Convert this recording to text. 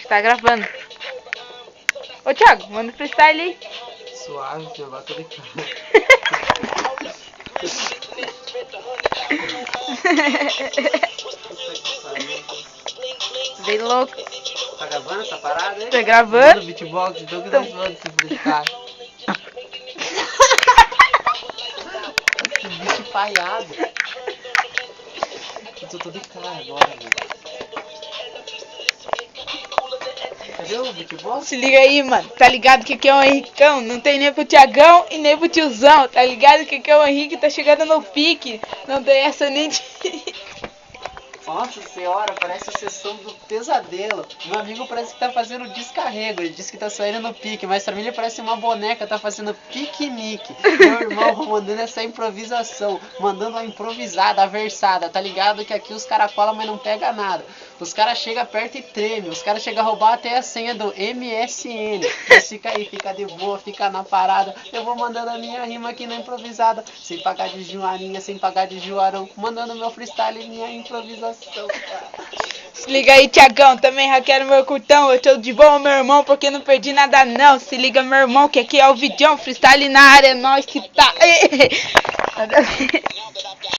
Tá gravando. Ô Thiago, manda freestyle aí. Suave, filho, agora tô ligado. Bem louco. Tá gravando essa parada aí? Tá gravando? Manda beatbox, então que nós vamos se cara. Que bicho falhado. Eu tô todo de cara agora, velho. Cadê o beatbox? Se liga aí, mano. Tá ligado que aqui é o Henricão? Não tem nem pro Thiagão e nem pro tiozão. Tá ligado que aqui é o Henrique, tá chegando no pique. Não tem essa nem de... Nossa senhora, parece a sessão do pesadelo. Meu amigo parece que tá fazendo descarrego. Ele disse que tá saindo no pique, mas pra mim ele parece uma boneca, tá fazendo piquenique. Meu irmão mandando essa improvisação, mandando a improvisada, a versada, tá ligado? Que aqui os caras colam, mas não pega nada. Os caras chegam perto e tremem. Os caras chegam a roubar até a senha do MSN. Mas fica aí, fica de boa, fica na parada. Eu vou mandando a minha rima aqui na improvisada. Sem pagar de Joaninha, sem pagar de Joarão. Mandando meu freestyle e minha improvisação. Se liga aí, Thiagão, também hackearam meu curtão. Eu tô de boa, meu irmão, porque não perdi nada não. Se liga, meu irmão, que aqui é o Vidião. Freestyle na área, é nós que tá.